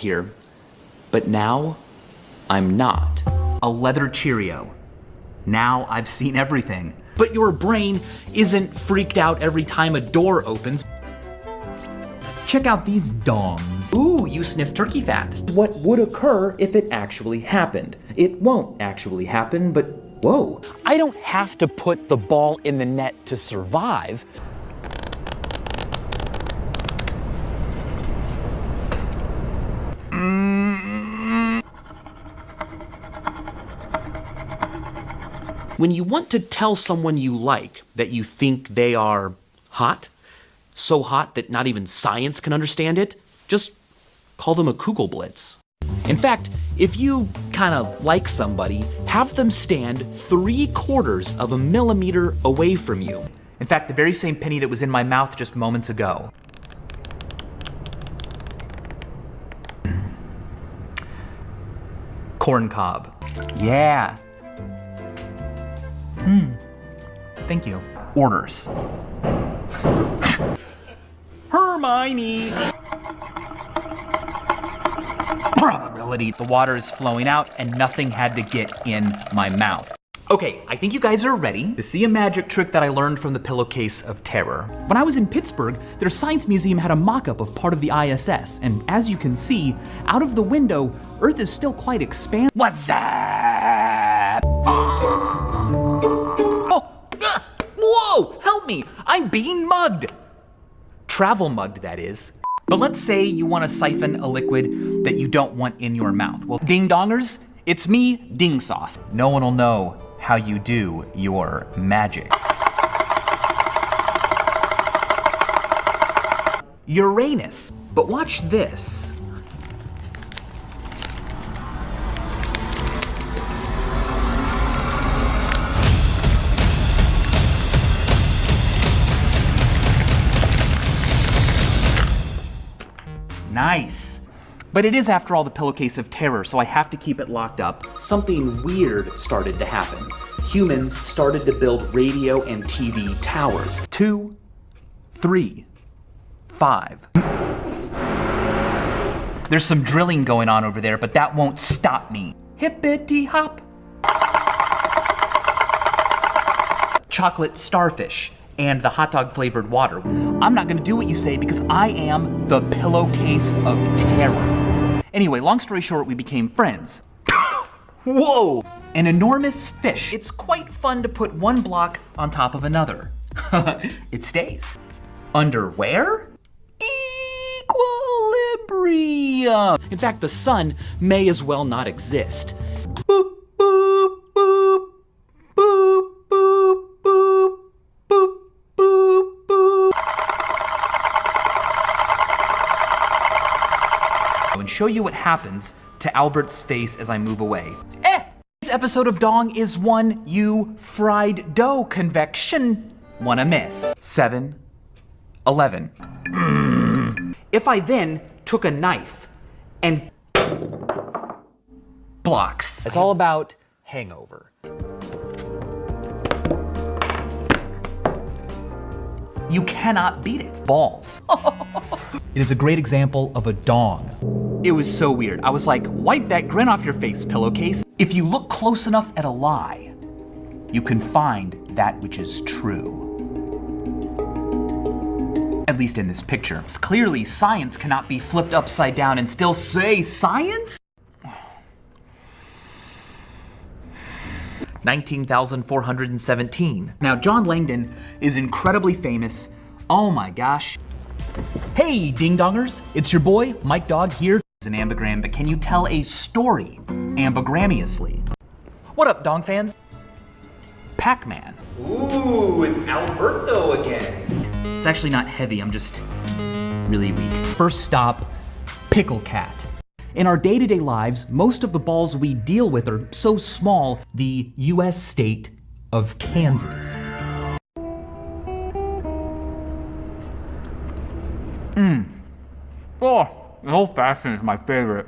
here, but now I'm not. A leather Cheerio. Now I've seen everything. But your brain isn't freaked out every time a door opens. Check out these dongs. Ooh, you sniff turkey fat. What would occur if it actually happened? It won't actually happen, but whoa. I don't have to put the ball in the net to survive. When you want to tell someone you like that you think they are hot, so hot that not even science can understand it, just call them a Kugelblitz. In fact, if you kind of like somebody, have them stand 3/4 of a millimeter away from you. In fact, the very same penny that was in my mouth just moments ago. Corn cob. Yeah. Thank you. Orders. Hermione! Probability. The water is flowing out and nothing had to get in my mouth. Okay, I think you guys are ready to see a magic trick that I learned from the pillowcase of terror. When I was in Pittsburgh, their science museum had a mock-up of part of the ISS, and as you can see, out of the window, Earth is still quite expansive. What's that? Whoa, help me, I'm being mugged. Travel mugged, that is. But let's say you want to siphon a liquid that you don't want in your mouth. Well, ding dongers, it's me, Ding Sauce. No one will know how you do your magic. Uranus. But watch this. Nice. But it is, after all, the pillowcase of terror, so I have to keep it locked up. Something weird started to happen. Humans started to build radio and TV towers. 2, 3, 5. There's some drilling going on over there, but that won't stop me. Hippity hop. Chocolate starfish and the hot dog flavored water. I'm not gonna do what you say because I am the pillowcase of terror. Anyway, long story short, we became friends. Whoa! An enormous fish. It's quite fun to put one block on top of another. It stays. Underwear? Equilibrium. In fact, the sun may as well not exist. Boop, boop, boop, boop, boop, boop, boop, boop, boop. And show you what happens to Albert's face as I move away. This episode of Dong is one you fried dough convection wanna miss. 7, 11. If I then took a knife and blocks. It's all about hangover. You cannot beat it. Balls. It is a great example of a dong. It was so weird. I was like, wipe that grin off your face, pillowcase. If you look close enough at a lie, you can find that which is true. At least in this picture. Clearly, science cannot be flipped upside down and still say science? 19,417. Now, John Langdon is incredibly famous. Oh my gosh. Hey, ding-dongers, it's your boy, Mike Dog here. It's an ambigram, but can you tell a story ambigrammously? What up, Dong fans? Pac-Man. Ooh, it's Alberto again. It's actually not heavy, I'm just really weak. First stop, Pickle Cat. In our day-to-day lives, most of the balls we deal with are so small, the US state of Kansas. Oh, an old-fashioned is my favorite.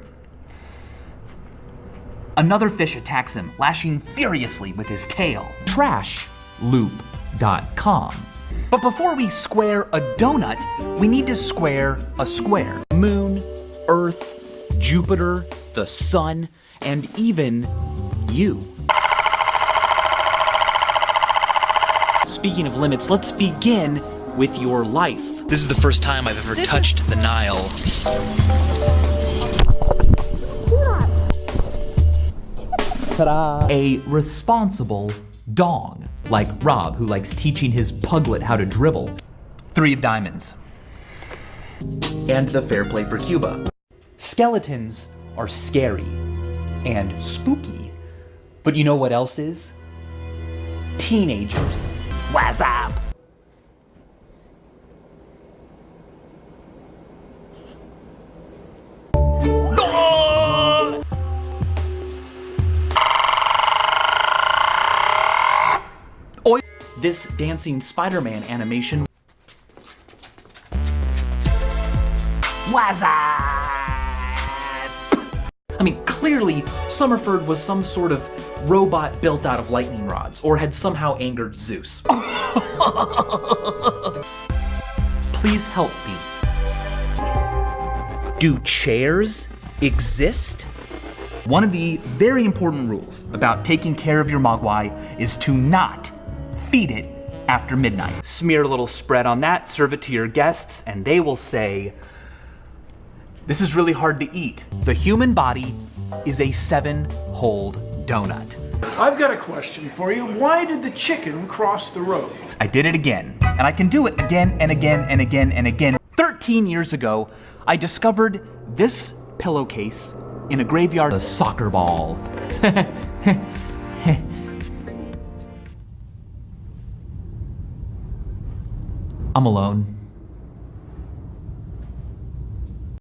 Another fish attacks him, lashing furiously with his tail. Trashloop.com. But before we square a donut, we need to square a square. Moon, Earth, Jupiter, the sun, and even you. Speaking of limits, let's begin with your life. This is the first time I've ever touched the Nile. Ta-da! A responsible dong, like Rob, who likes teaching his puglet how to dribble. 3 of diamonds. And the fair play for Cuba. Skeletons are scary and spooky. But you know what else is? Teenagers. What's up? Oi! This dancing Spider-Man animation. What's up? I mean, clearly, Summerford was some sort of robot built out of lightning rods, or had somehow angered Zeus. Please help me. Do chairs exist? One of the very important rules about taking care of your mogwai is to not feed it after midnight. Smear a little spread on that, serve it to your guests, and they will say, "This is really hard to eat." The human body is a 7-hole donut. I've got a question for you. Why did the chicken cross the road? I did it again, and I can do it again and again and again and again. 13 years ago, I discovered this pillowcase in a graveyard. A soccer ball. I'm alone.